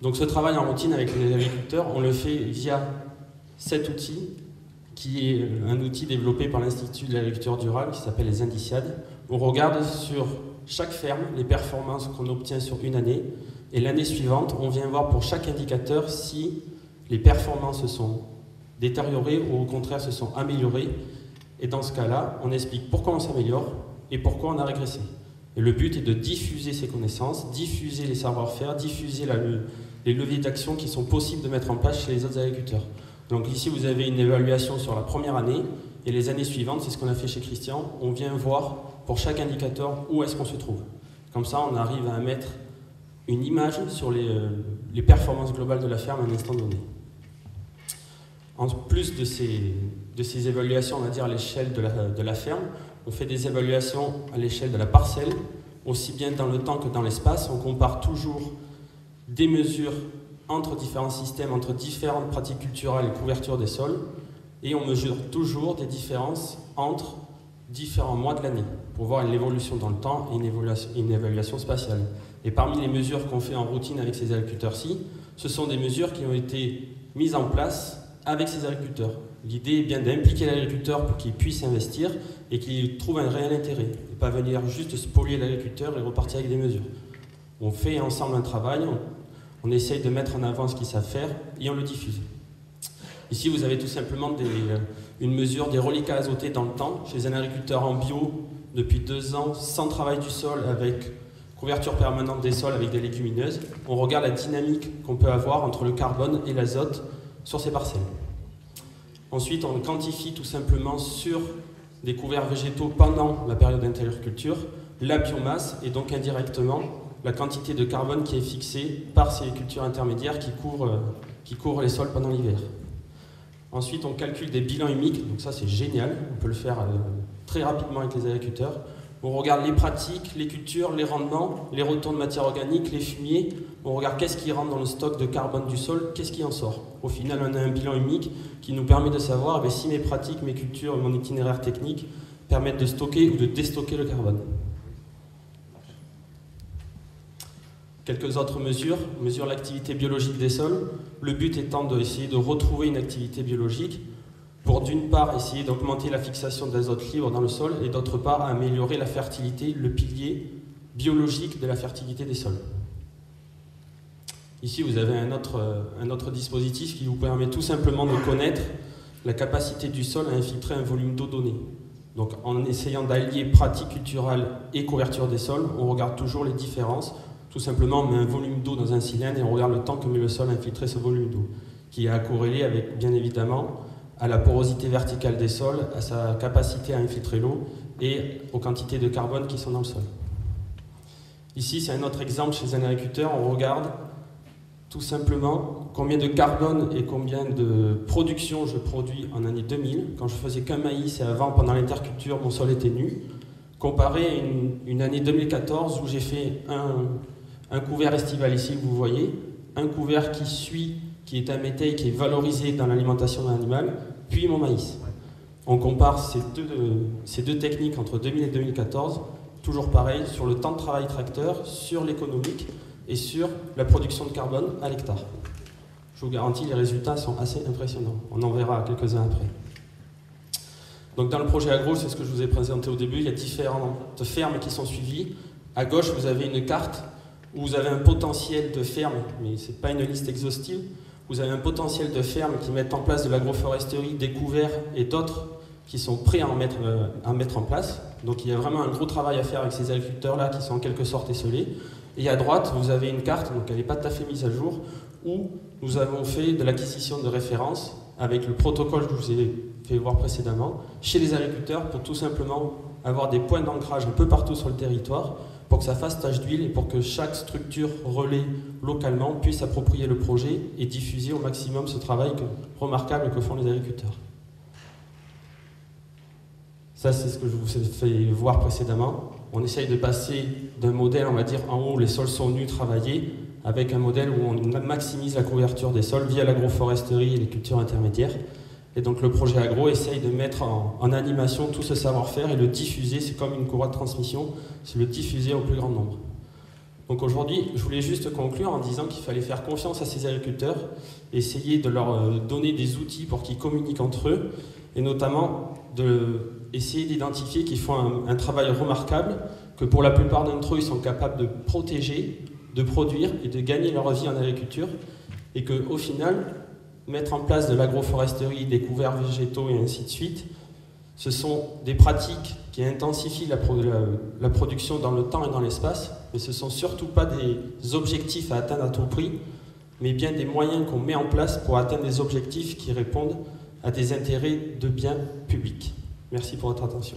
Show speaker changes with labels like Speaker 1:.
Speaker 1: Donc ce travail en routine avec les agriculteurs, on le fait via cet outil, qui est un outil développé par l'Institut de l'agriculture durable, qui s'appelle les Indiciades. On regarde sur chaque ferme les performances qu'on obtient sur une année, et l'année suivante, on vient voir pour chaque indicateur si les performances se sont détériorées ou au contraire se sont améliorées. Et dans ce cas-là, on explique pourquoi on s'améliore et pourquoi on a régressé. Et le but est de diffuser ces connaissances, diffuser les savoir-faire, diffuser les leviers d'action qui sont possibles de mettre en place chez les autres agriculteurs. Donc ici, vous avez une évaluation sur la première année, et les années suivantes, c'est ce qu'on a fait chez Christian, on vient voir pour chaque indicateur où est-ce qu'on se trouve. Comme ça, on arrive à mettre une image sur les performances globales de la ferme à un instant donné. En plus de ces évaluations, on va dire à l'échelle de la ferme, on fait des évaluations à l'échelle de la parcelle, aussi bien dans le temps que dans l'espace. On compare toujours des mesures entre différents systèmes, entre différentes pratiques culturelles et couverture des sols, et on mesure toujours des différences entre différents mois de l'année pour voir l'évolution dans le temps et une évaluation spatiale. Et parmi les mesures qu'on fait en routine avec ces agriculteurs-ci, ce sont des mesures qui ont été mises en place avec ces agriculteurs. L'idée est bien d'impliquer l'agriculteur pour qu'il puisse investir et qu'il trouve un réel intérêt, et pas venir juste spolier l'agriculteur et repartir avec des mesures. On fait ensemble un travail, on essaye de mettre en avant ce qu'ils savent faire et on le diffuse. Ici, vous avez tout simplement une mesure des reliquats azotés dans le temps chez un agriculteur en bio depuis 2 ans, sans travail du sol, avec couverture permanente des sols avec des légumineuses. On regarde la dynamique qu'on peut avoir entre le carbone et l'azote sur ces parcelles. Ensuite, on quantifie tout simplement sur des couverts végétaux pendant la période d'interculture la biomasse et donc indirectement la quantité de carbone qui est fixée par ces cultures intermédiaires qui couvrent les sols pendant l'hiver. Ensuite, on calcule des bilans humiques, donc ça c'est génial, on peut le faire très rapidement avec les agriculteurs. On regarde les pratiques, les cultures, les rendements, les retours de matière organique, les fumiers. On regarde qu'est-ce qui rentre dans le stock de carbone du sol, qu'est-ce qui en sort. Au final, on a un bilan humique qui nous permet de savoir si mes pratiques, mes cultures, mon itinéraire technique permettent de stocker ou de déstocker le carbone. Quelques autres mesures. On mesure l'activité biologique des sols. Le but étant d'essayer de retrouver une activité biologique pour d'une part essayer d'augmenter la fixation d'azote libre dans le sol et d'autre part améliorer la fertilité, le pilier biologique de la fertilité des sols. Ici vous avez un autre dispositif qui vous permet tout simplement de connaître la capacité du sol à infiltrer un volume d'eau donné. Donc en essayant d'allier pratique culturelle et couverture des sols, on regarde toujours les différences. Tout simplement on met un volume d'eau dans un cylindre et on regarde le temps que met le sol à infiltrer ce volume d'eau, qui est à corréler avec bien évidemment à la porosité verticale des sols, à sa capacité à infiltrer l'eau et aux quantités de carbone qui sont dans le sol. Ici, c'est un autre exemple chez un agriculteur. On regarde tout simplement combien de carbone et combien de production je produis en année 2000. Quand je faisais qu'un maïs et avant, pendant l'interculture, mon sol était nu. Comparé à une année 2014 où j'ai fait un couvert estival ici, vous voyez, un couvert qui est un métail qui est valorisé dans l'alimentation d'un animal, puis mon maïs. On compare ces deux techniques entre 2000 et 2014, toujours pareil, sur le temps de travail tracteur, sur l'économique et sur la production de carbone à l'hectare. Je vous garantis, les résultats sont assez impressionnants. On en verra quelques-uns après. Donc dans le projet agro, c'est ce que je vous ai présenté au début, il y a différentes fermes qui sont suivies. À gauche, vous avez une carte où vous avez un potentiel de fermes, mais ce n'est pas une liste exhaustive. Vous avez un potentiel de fermes qui mettent en place de l'agroforesterie, des couverts et d'autres qui sont prêts à en mettre en place. Donc il y a vraiment un gros travail à faire avec ces agriculteurs-là qui sont en quelque sorte esselés. Et à droite, vous avez une carte, donc elle n'est pas tout à fait mise à jour, où nous avons fait de l'acquisition de références avec le protocole que je vous ai fait voir précédemment, chez les agriculteurs pour tout simplement avoir des points d'ancrage un peu partout sur le territoire, pour que ça fasse tache d'huile et pour que chaque structure relais localement puisse s'approprier le projet et diffuser au maximum ce travail remarquable que font les agriculteurs. Ça, c'est ce que je vous ai fait voir précédemment. On essaye de passer d'un modèle, on va dire, en haut, où les sols sont nus, travaillés, avec un modèle où on maximise la couverture des sols via l'agroforesterie et les cultures intermédiaires. Et donc le projet agro essaye de mettre en animation tout ce savoir-faire et le diffuser, c'est comme une courroie de transmission, c'est le diffuser au plus grand nombre. Donc aujourd'hui, je voulais juste conclure en disant qu'il fallait faire confiance à ces agriculteurs, essayer de leur donner des outils pour qu'ils communiquent entre eux, et notamment essayer d'identifier qu'ils font un travail remarquable, que pour la plupart d'entre eux, ils sont capables de protéger, de produire et de gagner leur vie en agriculture, et qu'au final, mettre en place de l'agroforesterie, des couverts végétaux et ainsi de suite, ce sont des pratiques qui intensifient la production dans le temps et dans l'espace, mais ce ne sont surtout pas des objectifs à atteindre à tout prix, mais bien des moyens qu'on met en place pour atteindre des objectifs qui répondent à des intérêts de biens publics. Merci pour votre attention.